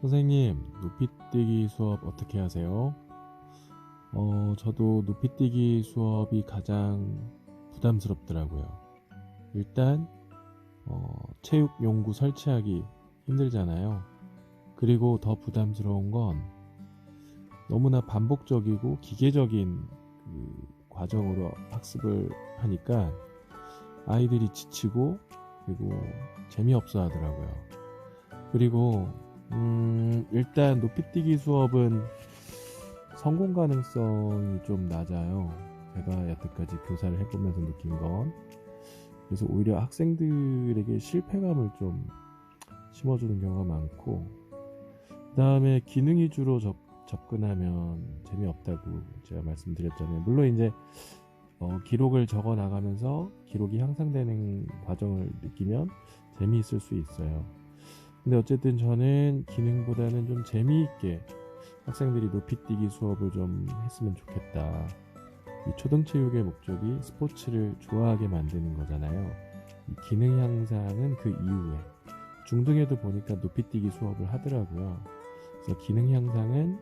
선생님, 높이뛰기 수업 어떻게 하세요? 저도 높이뛰기 수업이 가장 부담스럽더라고요. 일단, 체육 용구 설치하기 힘들잖아요. 그리고 더 부담스러운 건 너무나 반복적이고 기계적인 과정으로 학습을 하니까 아이들이 지치고 그리고 재미없어 하더라고요. 그리고 일단 높이뛰기 수업은 성공 가능성이 좀 낮아요. 제가 여태까지 교사를 해보면서 느낀 건. 그래서 오히려 학생들에게 실패감을 좀 심어주는 경우가 많고, 그 다음에 기능 위주로 접근하면 재미없다고 제가 말씀드렸잖아요. 물론 이제 기록을 적어 나가면서 기록이 향상되는 과정을 느끼면 재미있을 수 있어요. 근데 어쨌든 저는 기능보다는 좀 재미있게 학생들이 높이뛰기 수업을 좀 했으면 좋겠다. 이 초등체육의 목적이 스포츠를 좋아하게 만드는 거잖아요. 이 기능 향상은 그 이후에 중등에도 보니까 높이뛰기 수업을 하더라고요. 그래서 기능 향상은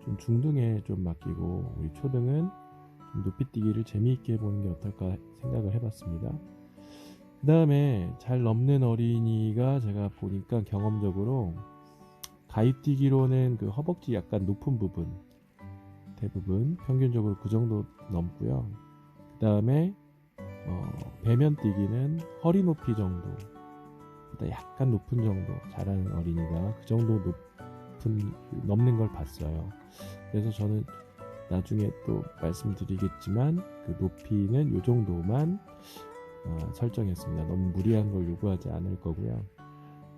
좀 중등에 좀 맡기고 우리 초등은 좀 높이뛰기를 재미있게 해보는 게 어떨까 생각을 해봤습니다. 그 다음에 잘 넘는 어린이가 제가 보니까 경험적으로 가입뛰기로는 그 허벅지 약간 높은 부분 대부분 평균적으로 그 정도 넘고요. 그 다음에 배면뛰기는 허리 높이 정도 보다 약간 높은 정도 잘하는 어린이가 그 정도 높은 넘는 걸 봤어요. 그래서 저는 나중에 또 말씀드리겠지만 그 높이는 요 정도만 설정했습니다. 너무 무리한 걸 요구하지 않을 거고요.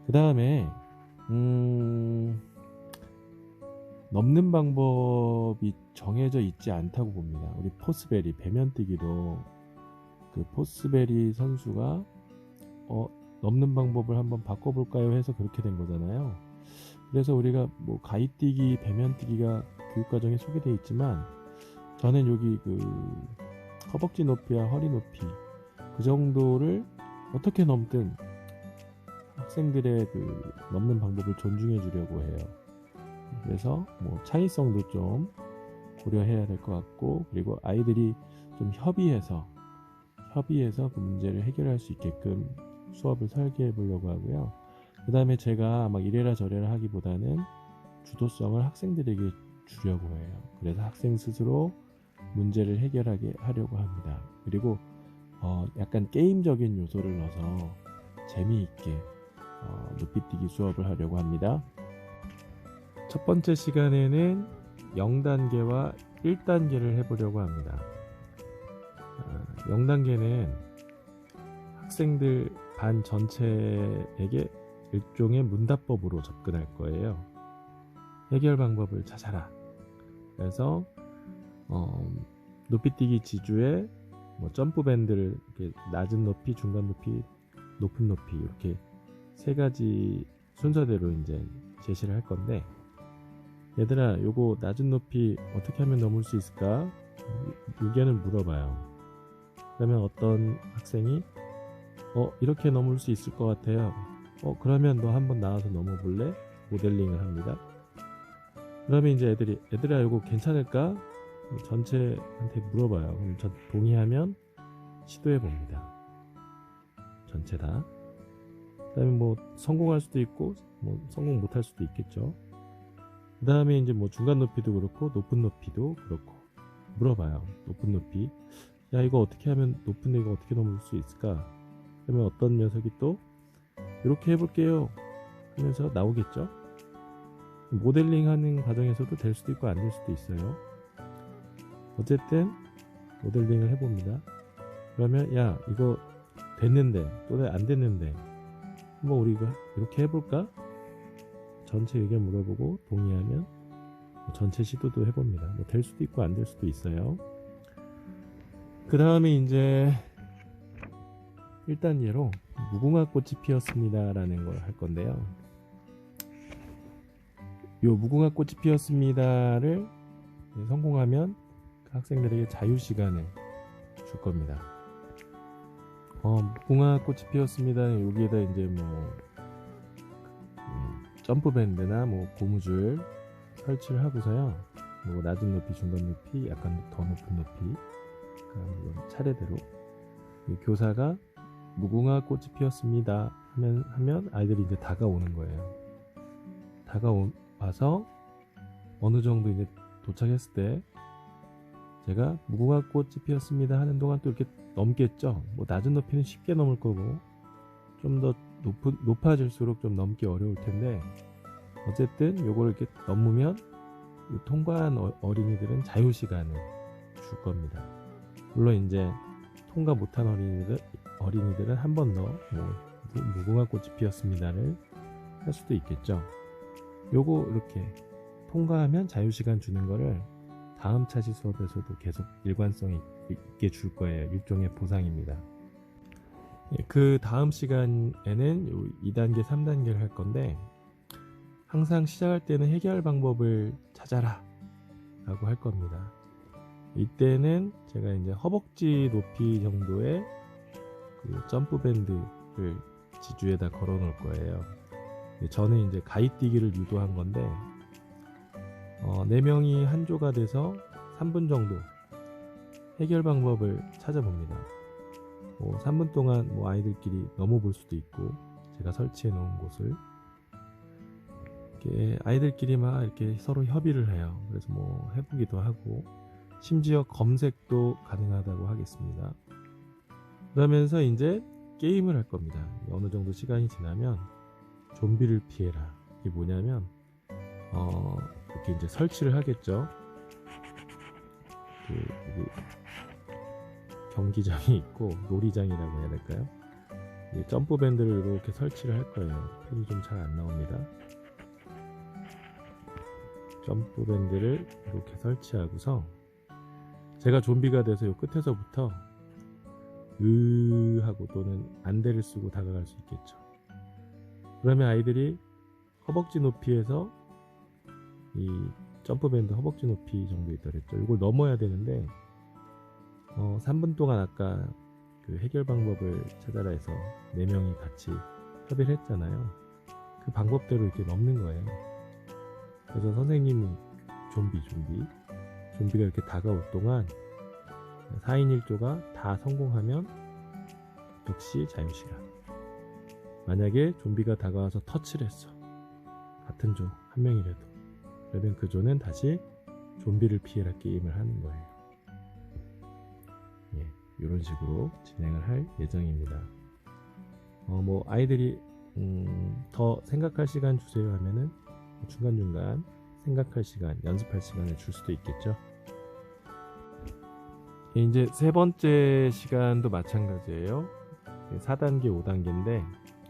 그 다음에 넘는 방법이 정해져 있지 않다고 봅니다. 우리 포스베리 배면뛰기도 그 포스베리 선수가 넘는 방법을 한번 바꿔볼까요 해서 그렇게 된 거잖아요. 그래서 우리가 뭐 가이뛰기 배면뛰기가 교육과정에 소개되어 있지만 저는 여기 그 허벅지 높이와 허리 높이 그 정도를 어떻게 넘든 학생들의 그 넘는 방법을 존중해 주려고 해요. 그래서 뭐 창의성도 좀 고려해야 될 것 같고, 그리고 아이들이 좀 협의해서 그 문제를 해결할 수 있게끔 수업을 설계해 보려고 하고요. 그 다음에 제가 막 이래라 저래라 하기보다는 주도성을 학생들에게 주려고 해요. 그래서 학생 스스로 문제를 해결하게 하려고 합니다. 그리고 약간 게임적인 요소를 넣어서 재미있게 높이뛰기 수업을 하려고 합니다. 첫 번째 시간에는 0단계와 1단계를 해보려고 합니다. 0단계는 학생들 반 전체에게 일종의 문답법으로 접근할 거예요. 해결 방법을 찾아라. 그래서 높이뛰기 지주에 뭐 점프 밴드를 이렇게 낮은 높이, 중간 높이, 높은 높이 이렇게 세 가지 순서대로 이제 제시를 할 건데, 얘들아 요거 낮은 높이 어떻게 하면 넘을 수 있을까? 의견을 물어봐요. 그러면 어떤 학생이 이렇게 넘을 수 있을 것 같아요. 그러면 너 한번 나와서 넘어볼래? 모델링을 합니다. 그러면 이제 얘들아 요거 괜찮을까? 전체한테 물어봐요. 그럼 동의하면 시도해 봅니다. 전체 다. 그 다음에 뭐 성공할 수도 있고 뭐 성공 못할 수도 있겠죠. 그 다음에 이제 뭐 중간 높이도 그렇고 높은 높이도 그렇고 물어봐요. 높은 높이, 야 이거 어떻게 하면 높은 데 이거 어떻게 넘을 수 있을까? 그러면 어떤 녀석이 또 이렇게 해볼게요 하면서 나오겠죠. 모델링 하는 과정에서도 될 수도 있고 안 될 수도 있어요. 어쨌든 모델링을 해봅니다. 그러면 야 이거 됐는데 또 안 됐는데 한번 우리가 이렇게 해볼까? 전체 의견 물어보고 동의하면 전체 시도도 해봅니다. 뭐 될 수도 있고 안 될 수도 있어요. 그 다음에 이제 1단계로 무궁화 꽃이 피었습니다 라는 걸 할 건데요. 요 무궁화 꽃이 피었습니다를 성공하면 학생들에게 자유시간을 줄 겁니다. 무궁화 꽃이 피었습니다. 여기에다 이제 뭐 점프밴드나 뭐 고무줄 설치를 하고서요, 뭐 낮은 높이, 중간 높이, 약간 더 높은 높이, 물론 차례대로 이 교사가 무궁화 꽃이 피었습니다 하면 아이들이 이제 다가오는 거예요. 다가와서 어느 정도 이제 도착했을 때 제가 무궁화 꽃이 피었습니다 하는 동안 또 이렇게 넘겠죠. 뭐 낮은 높이는 쉽게 넘을 거고 좀 더 높아질수록 좀 넘기 어려울 텐데, 어쨌든 요걸 이렇게 넘으면 통과한 어린이들은 자유시간을 줄 겁니다. 물론 이제 통과 못한 어린이들은 한 번 더 무궁화 꽃이 피었습니다를 할 수도 있겠죠. 요거 이렇게 통과하면 자유시간 주는 거를 다음 차시 수업에서도 계속 일관성 있게 줄 거예요. 일종의 보상입니다. 그 다음 시간에는 요 2단계, 3단계를 할 건데, 항상 시작할 때는 해결 방법을 찾아라 라고 할 겁니다. 이때는 제가 이제 허벅지 높이 정도의 그 점프밴드를 지주에다 걸어 놓을 거예요. 저는 이제 가이뛰기를 유도한 건데, 4명이 한 조가 돼서 3분 정도 해결 방법을 찾아봅니다. 3분 동안 아이들끼리 넘어볼 수도 있고, 제가 설치해 놓은 곳을 이렇게 아이들끼리 막 이렇게 서로 협의를 해요. 그래서 해보기도 하고, 심지어 검색도 가능하다고 하겠습니다. 그러면서 이제 게임을 할 겁니다. 어느 정도 시간이 지나면 좀비를 피해라. 이게 뭐냐면, 이렇게 이제 설치를 하겠죠. 경기장이 있고 놀이장이라고 해야 될까요? 점프밴드를 이렇게 설치를 할 거예요. 표이 좀 잘 안 나옵니다. 점프밴드를 이렇게 설치하고서 제가 좀비가 돼서 요 끝에서부터 하고 또는 안대를 쓰고 다가갈 수 있겠죠. 그러면 아이들이 허벅지 높이에서 이 점프밴드 허벅지 높이 정도 있더랬죠. 이걸 넘어야 되는데 3분 동안 아까 그 해결 방법을 찾아라 해서 4명이 같이 협의를 했잖아요. 그 방법대로 이렇게 넘는 거예요. 그래서 선생님이 좀비가 이렇게 다가올 동안 4인 1조가 다 성공하면 역시 자유시간. 만약에 좀비가 다가와서 터치를 했어, 같은 조 한 명이라도, 그러면 그 조는 다시 좀비를 피해라 게임을 하는 거예요. 이런 식으로 진행을 할 예정입니다. 아이들이 더 생각할 시간 주세요 하면은 중간중간 생각할 시간, 연습할 시간을 줄 수도 있겠죠. 이제 세 번째 시간도 마찬가지예요. 4단계, 5단계인데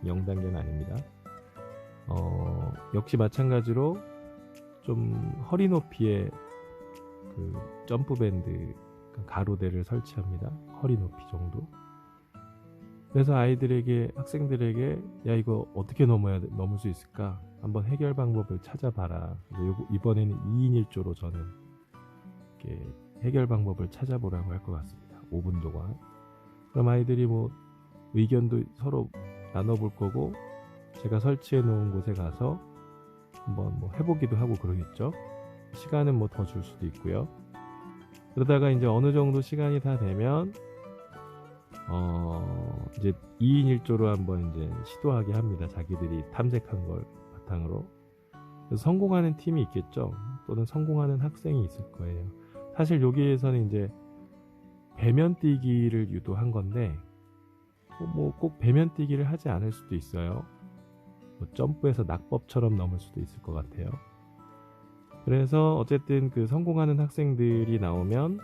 0단계는 아닙니다. 역시 마찬가지로 좀 허리 높이의 그 점프밴드 가로대를 설치합니다. 허리 높이 정도. 그래서 학생들에게 야, 이거 어떻게 넘을 수 있을까? 한번 해결 방법을 찾아봐라. 이번에는 2인 1조로 저는 이렇게 해결 방법을 찾아보라고 할 것 같습니다. 5분 동안. 그럼 아이들이 의견도 서로 나눠볼 거고, 제가 설치해 놓은 곳에 가서 한번 해보기도 하고 그러겠죠. 시간은 더 줄 수도 있고요. 그러다가 이제 어느 정도 시간이 다 되면 이제 2인 1조로 한번 이제 시도하게 합니다. 자기들이 탐색한 걸 바탕으로. 그래서 성공하는 팀이 있겠죠. 또는 성공하는 학생이 있을 거예요. 사실 여기에서는 이제 배면 뛰기를 유도한 건데, 꼭 배면 뛰기를 하지 않을 수도 있어요. 점프해서 낙법처럼 넘을 수도 있을 것 같아요. 그래서 어쨌든 그 성공하는 학생들이 나오면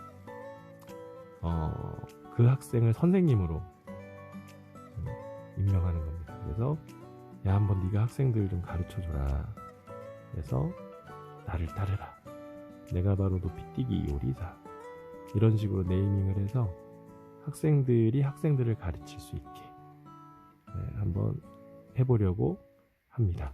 그 학생을 선생님으로 임명하는 겁니다. 그래서 야, 한번 네가 학생들 좀 가르쳐줘라. 그래서 나를 따르라. 내가 바로 높이뛰기 요리사. 이런 식으로 네이밍을 해서 학생들이 학생들을 가르칠 수 있게 한번 해보려고 합니다.